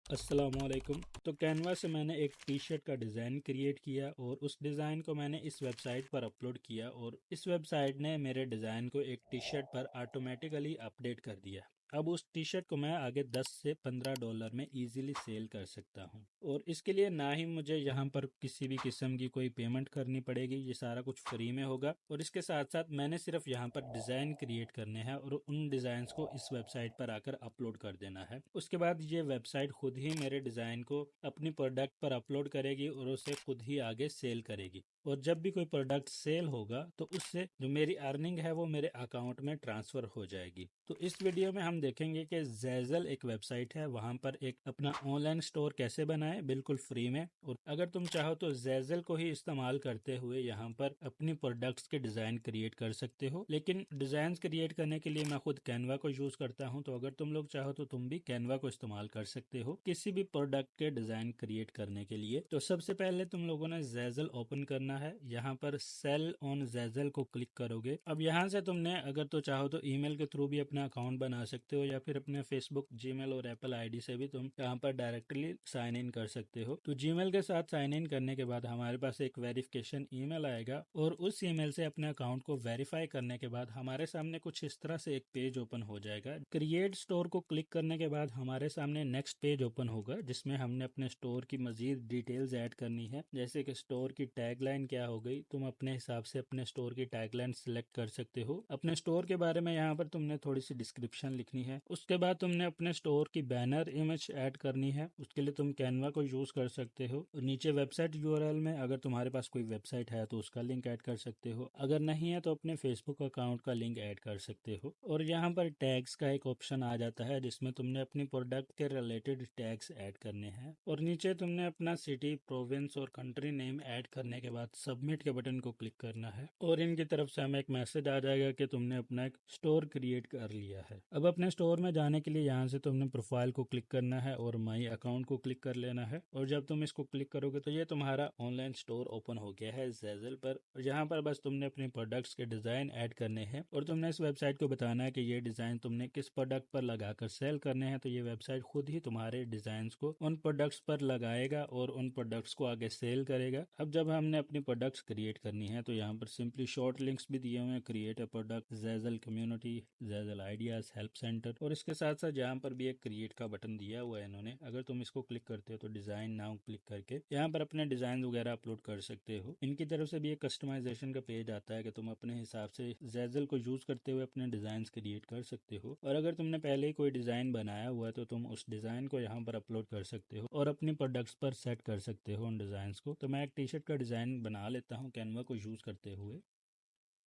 अस्सलामुअलैकुम। तो कैनवा से मैंने एक टी शर्ट का डिज़ाइन क्रिएट किया और उस डिज़ाइन को मैंने इस वेबसाइट पर अपलोड किया और इस वेबसाइट ने मेरे डिज़ाइन को एक टी शर्ट पर ऑटोमेटिकली अपडेट कर दिया। अब उस टी शर्ट को मैं आगे 10 से $15 में इजीली सेल कर सकता हूँ और इसके लिए ना ही मुझे यहाँ पर किसी भी किस्म की कोई पेमेंट करनी पड़ेगी। ये सारा कुछ फ्री में होगा और इसके साथ साथ मैंने सिर्फ यहाँ पर डिज़ाइन क्रिएट करने हैं और उन डिज़ाइंस को इस वेबसाइट पर आकर अपलोड कर देना है। उसके बाद ये वेबसाइट खुद ही मेरे डिज़ाइन को अपनी प्रोडक्ट पर अपलोड करेगी और उसे खुद ही आगे सेल करेगी और जब भी कोई प्रोडक्ट सेल होगा तो उससे जो मेरी अर्निंग है वो मेरे अकाउंट में ट्रांसफ़र हो जाएगी। तो इस वीडियो में हम देखेंगे कि ज़ेज़ल एक वेबसाइट है, वहां पर एक अपना ऑनलाइन स्टोर कैसे बनाएं बिल्कुल फ्री में। और अगर तुम चाहो तो ज़ेज़ल को ही इस्तेमाल करते हुए यहाँ पर अपनी प्रोडक्ट्स के डिज़ाइन क्रिएट कर सकते हो, लेकिन डिज़ाइन क्रिएट करने के लिए मैं खुद कैनवा को यूज़ करता हूँ। तो अगर तुम लोग चाहो तो तुम भी कैनवा को इस्तेमाल कर सकते हो किसी भी प्रोडक्ट के डिज़ाइन क्रिएट करने के लिए। तो सबसे पहले तुम लोगों ने ज़ेज़ल ओपन करना है, यहाँ पर सेल ऑन ज़ेज़ल को क्लिक करोगे। अब यहाँ से तुमने अगर तो चाहो तो ईमेल के थ्रू भी अपना अकाउंट बना सकते हो या फिर अपने फेसबुक, जीमेल और एप्पल आईडी से भी तुम यहाँ पर डायरेक्टली साइन इन कर सकते हो। तो जीमेल के साथ साइन इन करने के बाद हमारे पास एक वेरिफिकेशन ईमेल आएगा और उस ईमेल से अपने अकाउंट को वेरीफाई करने के बाद हमारे सामने कुछ इस तरह से एक पेज ओपन हो जाएगा। क्रिएट स्टोर को क्लिक करने के बाद हमारे सामने नेक्स्ट पेज ओपन होगा जिसमें हमने अपने स्टोर की मजीद डिटेल्स ऐड करनी है, जैसे कि स्टोर की टैगलाइन क्या हो गई। तुम अपने हिसाब से अपने स्टोर की टैगलाइन सिलेक्ट कर सकते हो। अपने स्टोर के बारे में यहाँ पर तुमने थोड़ी सी डिस्क्रिप्शन लिखनी है। उसके बाद तुमने अपने स्टोर की बैनर इमेज ऐड करनी है, उसके लिए तुम कैनवा को यूज कर सकते हो। और नीचे वेबसाइट यूआरएल में अगर तुम्हारे पास कोई वेबसाइट है तो उसका लिंक ऐड कर सकते हो, अगर नहीं है तो अपने फेसबुक अकाउंट का लिंक ऐड कर सकते हो। और यहाँ पर टैग्स का एक ऑप्शन आ जाता है जिसमें तुमने अपनी प्रोडक्ट के रिलेटेड टैग्स ऐड करने हैं और नीचे तुमने अपना सिटी, प्रोविंस और कंट्री नेम ऐड करने के बाद सबमिट के बटन को क्लिक करना है और इनकी तरफ से हमें एक मैसेज आ जाएगा कि तुमने अपना एक स्टोर क्रिएट कर लिया है। अब अपने स्टोर में जाने के लिए यहाँ से तुमने प्रोफाइल को क्लिक करना है और माई अकाउंट को क्लिक कर लेना है और जब तुम इसको क्लिक करोगे तो ये तुम्हारा ऑनलाइन स्टोर ओपन हो गया है ज़ेज़ल पर। और यहाँ पर बस तुमने अपने प्रोडक्ट्स के डिजाइन ऐड करने हैं और तुमने इस वेबसाइट को बताना है कि ये डिजाइन तुमने किस प्रोडक्ट पर लगाकर सेल करने हैं। तो ये वेबसाइट खुद ही तुम्हारे डिजाइन को उन प्रोडक्ट्स पर लगाएगा और उन प्रोडक्ट्स को आगे सेल करेगा। अब जब हमने अपनी प्रोडक्ट्स क्रिएट करनी है तो यहाँ पर सिंपली शॉर्ट लिंक्स भी दिए हुए हैं, create a product, Zazzle community, Zazzle ideas, help centre और इसके साथ साथ यहाँ पर भी एक क्रिएट का बटन दिया हुआ है इन्होंने। अगर तुम इसको क्लिक करते हो तो डिजाइन नाउ क्लिक करके यहाँ पर अपने डिजाइन वगैरह अपलोड कर सकते हो। इनकी तरफ से भी एक कस्टमाइजेशन का पेज आता है कि तुम अपने हिसाब से ज़ेज़ल को यूज करते हुए अपने डिजाइन क्रिएट कर सकते हो और अगर तुमने पहले ही कोई डिजाइन बनाया हुआ है तो तुम उस डिजाइन को यहाँ पर अपलोड कर सकते हो और अपनी प्रोडक्ट्स पर सेट कर सकते हो उन डिजाइन को। तो मैं एक टी शर्ट का डिजाइन बना लेता हूँ कैनवा को यूज करते हुए।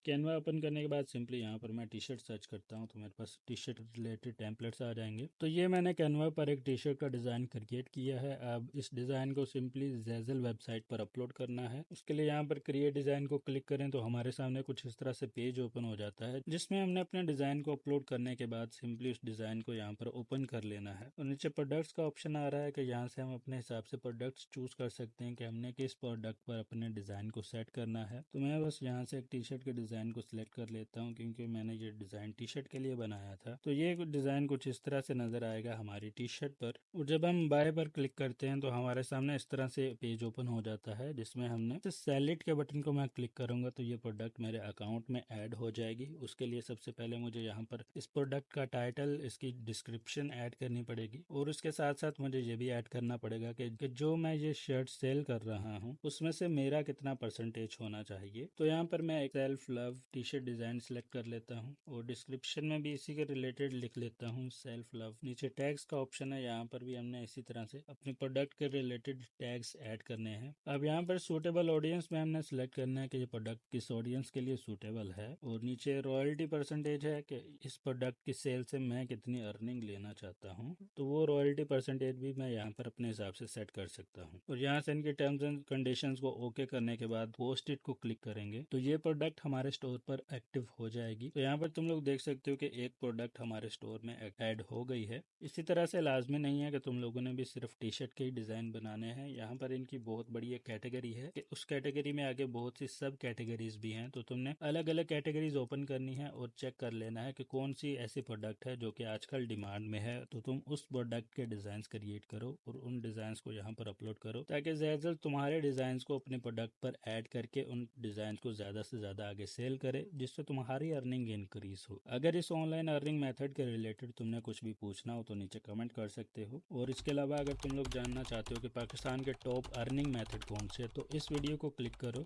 कैनवा ओपन करने के बाद सिंपली यहाँ पर मैं टी शर्ट सर्च करता हूँ तो मेरे पास टी शर्ट रिलेटेड टेम्पलेट्स आ जाएंगे। तो ये मैंने कैनवा पर एक टी शर्ट का डिज़ाइन क्रिएट किया है। अब इस डिज़ाइन को सिंपली ज़ेज़ल वेबसाइट पर अपलोड करना है। उसके लिए यहाँ पर क्रिएट डिज़ाइन को क्लिक करें तो हमारे सामने कुछ इस तरह से पेज ओपन हो जाता है जिसमें हमने अपने डिज़ाइन को अपलोड करने के बाद सिंपली उस डिज़ाइन को यहाँ पर ओपन कर लेना है और नीचे प्रोडक्ट्स का ऑप्शन आ रहा है कि यहाँ से हम अपने हिसाब से प्रोडक्ट्स चूज कर सकते हैं कि हमने किस प्रोडक्ट पर अपने डिज़ाइन को सेट करना है। तो मैं बस यहाँ से एक टी शर्ट के डिज़ाइन को सिलेक्ट कर लेता हूँ क्योंकि मैंने ये डिज़ाइन टी शर्ट के लिए बनाया था। तो ये डिज़ाइन कुछ इस तरह से नज़र आएगा हमारी टी शर्ट पर और जब हम बाय पर क्लिक करते हैं तो हमारे सामने इस तरह से पेज ओपन हो जाता है जिसमें हमने सेल इट के बटन को मैं क्लिक करूंगा तो ये प्रोडक्ट मेरे अकाउंट में ऐड हो जाएगी। उसके लिए सबसे पहले मुझे यहाँ पर इस प्रोडक्ट का टाइटल, इसकी डिस्क्रिप्शन ऐड करनी पड़ेगी और उसके साथ साथ मुझे ये भी ऐड करना पड़ेगा कि जो मैं ये शर्ट सेल कर रहा हूँ उसमें से मेरा कितना परसेंटेज होना चाहिए। तो यहाँ पर मैं एक self love T shirt design select कर लेता हूँ और डिस्क्रिप्शन में भी इसी के रिलेटेड लिख लेता हूँ सेल्फ लव। नीचे टैग्स का ऑप्शन है, यहाँ पर भी हमने इसी तरह से अपने प्रोडक्ट के रिलेटेड टैग्स ऐड करने हैं। अब यहाँ पर सूटेबल ऑडियंस में हमने सेलेक्ट करना है कि ये प्रोडक्ट किस ऑडियंस के लिए सूटेबल है और नीचे रॉयल्टी परसेंटेज है कि इस प्रोडक्ट की सेल से मैं कितनी अर्निंग लेना चाहता हूँ। तो वो रॉयल्टी परसेंटेज भी मैं यहाँ पर अपने हिसाब से सेट कर सकता हूँ और यहाँ से इनके टर्म्स एंड कंडीशंस को ओके करने के बाद पोस्ट इट को क्लिक करेंगे तो ये प्रोडक्ट हमारे हमारे स्टोर पर एक्टिव हो जाएगी। तो यहाँ पर तुम लोग देख सकते हो कि एक प्रोडक्ट हमारे स्टोर में ऐड हो गई है। इसी तरह से लाजमी नहीं है कि तुम लोगों ने भी सिर्फ टी शर्ट के ही डिजाइन बनाने हैं। यहाँ पर इनकी बहुत बड़ी एक कैटेगरी है कि उस कैटेगरी में आगे बहुत सी सब कैटेगरीज भी हैं। तो तुमने अलग अलग कैटेगरीज ओपन करनी है और चेक कर लेना है कि कौन सी ऐसी प्रोडक्ट है जो कि आजकल डिमांड में है। तो तुम उस प्रोडक्ट के डिजाइन क्रिएट करो और उन डिजाइन को यहाँ पर अपलोड करो, ताकि ज्यादा तुम्हारे डिजाइन को अपने प्रोडक्ट पर ऐड करके उन डिजाइन को ज्यादा से ज्यादा आगे सेल करे, जिससे तुम्हारी अर्निंग इंक्रीज हो। अगर इस ऑनलाइन अर्निंग मेथड के रिलेटेड तुमने कुछ भी पूछना हो तो नीचे कमेंट कर सकते हो। और इसके अलावा अगर तुम लोग जानना चाहते हो कि पाकिस्तान के टॉप अर्निंग मेथड कौन से, तो इस वीडियो को क्लिक करो